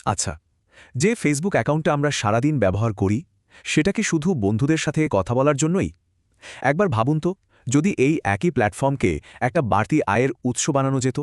আচ্ছা, যে ফেসবুক অ্যাকাউন্টটা আমরা সারাদিন ব্যবহার করি সেটা কি শুধু বন্ধুদের সাথে কথা বলার জন্যই? একবার ভাবুন তো, যদি এই একই প্ল্যাটফর্মকে একটা বাড়তি আয়ের উৎস বানানো যেত।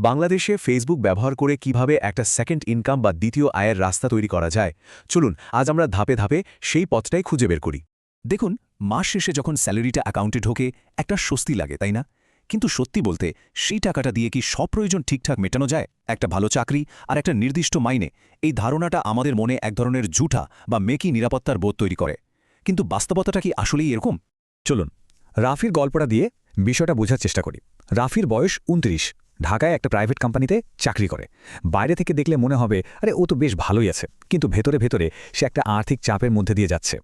বাংলাদেশে ফেসবুক ব্যবহার করে কিভাবে একটা সেকেন্ড ইনকাম বা দ্বিতীয় আয়ের রাস্তা তৈরি করা যায়, চলুন আজ আমরা ধাপে ধাপে সেই পথটাই খুঁজে বের করি। দেখুন, মাস শেষে যখন স্যালারিটা অ্যাকাউন্টে ঢোকে একটা স্বস্তি লাগে, তাই না? কিন্তু সত্যি বলতে সেই টাকাটা দিয়ে কি সব প্রয়োজন ঠিকঠাক মেটানো যায়? একটা ভালো চাকরি আর একটা নির্দিষ্ট মাইনে, এই ধারণাটা আমাদের মনে এক ধরনের ঝুঠা বা মেকি নিরাপত্তার বোধ তৈরি করে। কিন্তু বাস্তবতাটা কি আসলেই এরকম? চলুন রাফির গল্পটা দিয়ে বিষয়টা বোঝার চেষ্টা করি। রাফির বয়স ২৯, ঢাকায় একটা প্রাইভেট কোম্পানিতে চাকরি করে। বাইরে থেকে দেখলে মনে হবে আরে ও তো বেশ ভালোই আছে, কিন্তু ভেতরে ভেতরে সে একটা আর্থিক চাপের মধ্যে দিয়ে যাচ্ছে।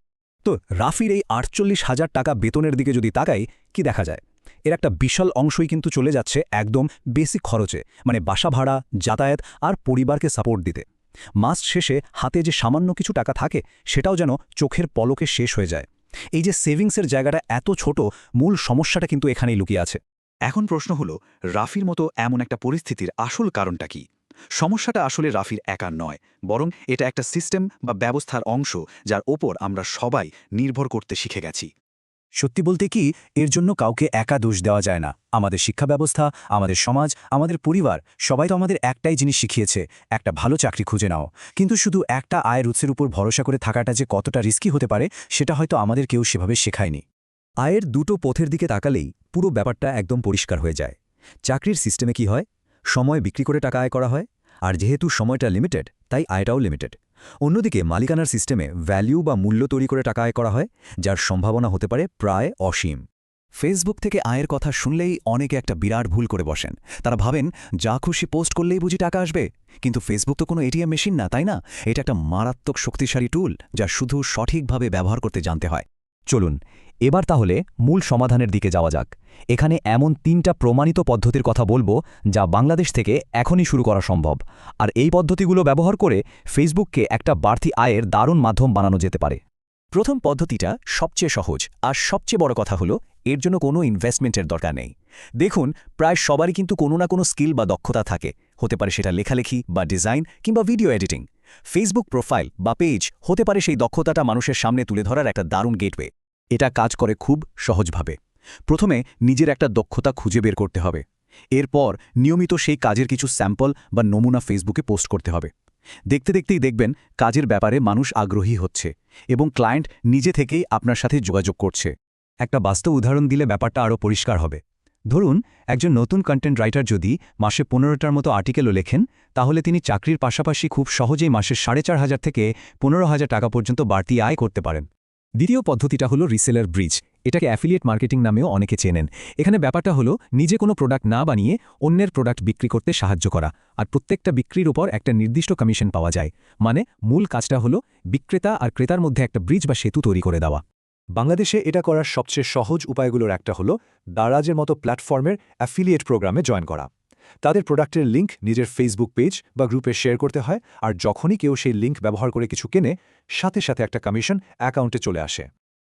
তো রাফির এই ৪৮,০০০ টাকা বেতনের দিকে যদি তাকাই, কি দেখা যায়? এর একটা বিশাল অংশই কিন্তু চলে যাচ্ছে একদম বেসিক খরচে, মানে বাসা ভাড়া, যাতায়াত আর পরিবারকে সাপোর্ট দিতে। মাস শেষে হাতে যে সামান্য কিছু টাকা থাকে সেটাও যেন চোখের পলকে শেষ হয়ে যায়। এই যে সেভিংসের জায়গাটা এত ছোট, মূল সমস্যাটা কিন্তু এখানেই লুকিয়ে আছে। এখন প্রশ্ন হলো, রাফির মতো এমন একটা পরিস্থিতির আসল কারণটা কি? সমস্যাটা আসলে রাফির একার নয়, বরং এটা একটা সিস্টেম বা ব্যবস্থার অংশ যার ওপর আমরা সবাই নির্ভর করতে শিখে গেছি। সত্যি বলতে কি, এর জন্য কাউকে একা দোষ দেওয়া যায় না। আমাদের শিক্ষা ব্যবস্থা, আমাদের সমাজ, আমাদের পরিবার সবাই তো আমাদের একটাই জিনিস শিখিয়েছে, একটা ভালো চাকরি খুঁজে নাও। কিন্তু শুধু একটা আয়ের উৎসের উপর ভরসা করে থাকাটা যে কতটা রিস্কি হতে পারে সেটা হয়তো আমাদের কেউ সেভাবে শেখায়নি। আয়ের দুটো পথের দিকে তাকালেই পুরো ব্যাপারটা একদম পরিষ্কার হয়ে যায়। চাকরির সিস্টেমে কি হয়? সময় বিক্রি করে টাকা আয় করা হয়, আর যেহেতু সময়টা লিমিটেড তাই আয়টাও লিমিটেড। অন্যদিকে মালিকানার সিস্টেমে ভ্যালু বা মূল্য তৈরি করে টাকা আয় করা হয়, যার সম্ভাবনা হতে পারে প্রায় অসীম। ফেসবুক থেকে আয়ের কথা শুনলেই অনেকে একটা বিরাট ভুল করে বসেন। তারা ভাবেন যা খুশি পোস্ট করলেই বুঝি টাকা আসবে। কিন্তু ফেসবুক তো কোনো এটিএম মেশিন না, তাই না? এটা একটা মারাত্মক শক্তিশালী টুল, যা শুধু সঠিকভাবে ব্যবহার করতে জানতে হয়। চলুন এবার তাহলে মূল সমাধানের দিকে যাওয়া যাক। এখানে এমন ৩টা প্রমাণিত পদ্ধতির কথা বলবো যা বাংলাদেশ থেকে এখনই শুরু করা সম্ভব, আর এই পদ্ধতিগুলো ব্যবহার করে ফেসবুককে একটা বাড়তি আয়ের দারুণ মাধ্যম বানানো যেতে পারে। প্রথম পদ্ধতিটা সবচেয়ে সহজ, আর সবচেয়ে বড় কথা হলো এর জন্য কোনো ইনভেস্টমেন্টের দরকার নেই। দেখুন, প্রায় সবারই কিন্তু কোনো না কোনো স্কিল বা দক্ষতা থাকে। হতে পারে সেটা লেখালেখি বা ডিজাইন কিংবা ভিডিও এডিটিং। ফেসবুক প্রোফাইল বা পেজ হতে পারে সেই দক্ষতাটা মানুষের সামনে তুলে ধরার একটা দারুণ গেটওয়ে। এটা কাজ করে খুব সহজভাবে। প্রথমে নিজের একটা দক্ষতা খুঁজে বের করতে হবে। এরপর নিয়মিত সেই কাজের কিছু স্যাম্পল বা নমুনা ফেসবুকে পোস্ট করতে হবে। দেখতে দেখতেই দেখবেন কাজের ব্যাপারে মানুষ আগ্রহী হচ্ছে এবং ক্লায়েন্ট নিজে থেকেই আপনার সাথে যোগাযোগ করছে। একটা বাস্তব উদাহরণ দিলে ব্যাপারটা আরও পরিষ্কার হবে। ধরুন, একজন নতুন কন্টেন্ট রাইটার যদি মাসে ১৫টার মতো আর্টিকেলও লেখেন, তাহলে তিনি চাকরির পাশাপাশি খুব সহজেই মাসে ৪,৫০০ থেকে ১৫,০০০ টাকা পর্যন্ত বাড়তি আয় করতে পারেন। দ্বিতীয় পদ্ধতিটা হলো রিসেলার ব্রিজ। এটাকে অ্যাফিলিয়েট মার্কেটিং নামেও অনেকে চেনেন। এখানে ব্যাপারটা হলো নিজে কোনো প্রোডাক্ট না বানিয়ে অন্যের প্রোডাক্ট বিক্রি করতে সাহায্য করা, আর প্রত্যেকটা বিক্রির উপর একটা নির্দিষ্ট কমিশন পাওয়া যায়। মানে মূল কাজটা হলো বিক্রেতা আর ক্রেতার মধ্যে একটা ব্রিজ বা সেতু তৈরি করে দেওয়া। বাংলাদেশে এটা করার সবচেয়ে সহজ উপায়গুলোর একটা হলো দারাজের মতো প্ল্যাটফর্মের অ্যাফিলিয়েট প্রোগ্রামে জয়েন করা। তাদের প্রোডাক্টের লিঙ্ক নিজের ফেসবুক পেজ বা গ্রুপে শেয়ার করতে হয়, আর যখনই কেউ সেই লিঙ্ক ব্যবহার করে কিছু কেনে, সাথে সাথে একটা কমিশন অ্যাকাউন্টে চলে আসে।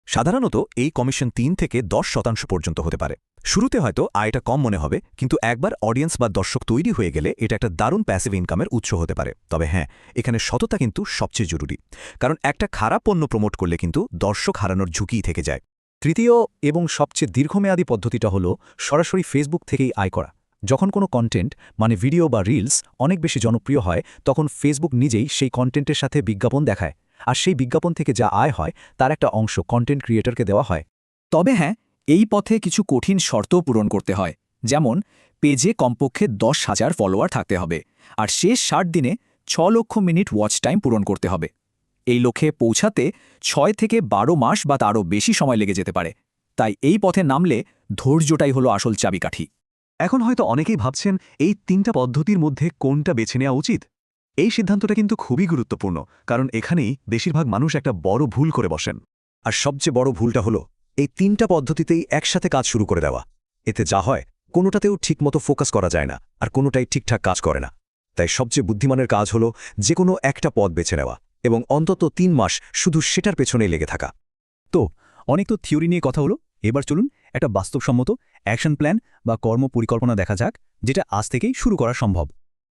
সাধারণত এই কমিশন ৩ থেকে ১০% পর্যন্ত হতে পারে। শুরুতে হয়তো আয়টা কম মনে হবে, কিন্তু একবার অডিয়েন্স বা দর্শক তৈরি হয়ে গেলে এটা একটা দারুণ প্যাসিভ ইনকামের উৎস হতে পারে। তবে হ্যাঁ, এখানে সততা কিন্তু সবচেয়ে জরুরি, কারণ একটা খারাপ পণ্য প্রমোট করলে কিন্তু দর্শক হারানোর ঝুঁকিই থেকে যায়। তৃতীয় এবং সবচেয়ে দীর্ঘমেয়াদী পদ্ধতিটা হলো সরাসরি ফেসবুক থেকেই আয় করা। যখন কোনো কন্টেন্ট মানে ভিডিও বা রিলস অনেক বেশি জনপ্রিয় হয়, তখন ফেসবুক নিজেই সেই কন্টেন্টের সাথে বিজ্ঞাপন দেখায়, আর সেই বিজ্ঞাপন থেকে যা আয় হয় তার একটা অংশ কন্টেন্ট ক্রিয়েটরকে দেওয়া হয়। তবে হ্যাঁ, এই পথে কিছু কঠিন শর্তও পূরণ করতে হয়। যেমন পেজে কমপক্ষে ১০,০০০ ফলোয়ার থাকতে হবে, আর শেষ ৬০ দিনে ৬ লক্ষ মিনিট ওয়াচ টাইম পূরণ করতে হবে। এই লক্ষ্যে পৌঁছাতে ৬ থেকে ১২ মাস বা তারও বেশি সময় লেগে যেতে পারে। তাই এই পথে নামলে ধৈর্যটাই হলো আসল চাবিকাঠি। এখন হয়তো অনেকেই ভাবছেন এই ৩টা পদ্ধতির মধ্যে কোনটা বেছে নেওয়া উচিত। এই সিদ্ধান্তটা কিন্তু খুবই গুরুত্বপূর্ণ, কারণ এখানেই বেশিরভাগ মানুষ একটা বড় ভুল করে বসেন। আর সবচেয়ে বড় ভুলটা হলো এই ৩টা পদ্ধতিতেই একসাথে কাজ শুরু করে দেওয়া। এতে যা হয়, কোনোটাতেও ঠিকমতো ফোকাস করা যায় না, আর কোনোটাই ঠিকঠাক কাজ করে না। তাই সবচেয়ে বুদ্ধিমানের কাজ হলো যে কোনো একটা পথ বেছে নেওয়া এবং অন্তত ৩ মাস শুধু সেটার পেছনেই লেগে থাকা। তো অনেক তো থিওরি নিয়ে কথা হলো, এবার চলুন একটা বাস্তবসম্মত অ্যাকশন প্ল্যান বা কর্ম পরিকল্পনা দেখা যাক, যেটা আজ থেকেই শুরু করা সম্ভব।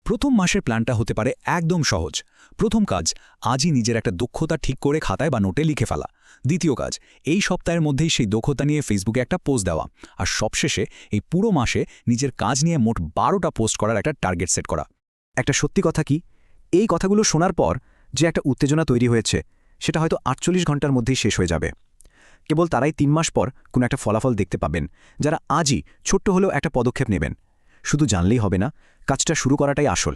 প্রথম মাসের প্ল্যানটা হতে পারে একদম সহজ। প্রথম কাজ, আজই নিজের একটা দক্ষতা ঠিক করে খাতায় বা নোটে লিখে ফেলা। দ্বিতীয় কাজ, এই সপ্তাহের মধ্যেই সেই দক্ষতা নিয়ে ফেসবুকে একটা পোস্ট দেওয়া। আর সবশেষে এই পুরো মাসে নিজের কাজ নিয়ে মোট 12টা পোস্ট করার একটা টার্গেট সেট করা। একটা সত্যি কথা কি, এই কথাগুলো শোনার পর যে একটা উত্তেজনা তৈরি হয়েছে সেটা হয়তো 48 ঘন্টার মধ্যেই শেষ হয়ে যাবে। কেবল তারাই 3 মাস পর কোনো একটা ফলাফল দেখতে পাবেন, যারা আজই ছোট্ট হলেও একটা পদক্ষেপ নেবেন। শুধু জানলেই হবে না, কাজটা শুরু করাটাই আসল।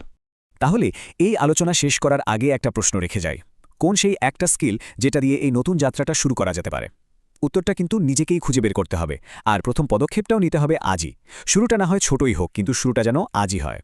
তাহলে এই আলোচনা শেষ করার আগে একটা প্রশ্ন রেখে যাই, কোন সেই একটা স্কিল যেটা দিয়ে এই নতুন যাত্রাটা শুরু করা যেতে পারে? উত্তরটা কিন্তু নিজেকেই খুঁজে বের করতে হবে, আর প্রথম পদক্ষেপটাও নিতে হবে আজই। শুরুটা না হয় ছোটই হোক, কিন্তু শুরুটা যেন আজই হয়।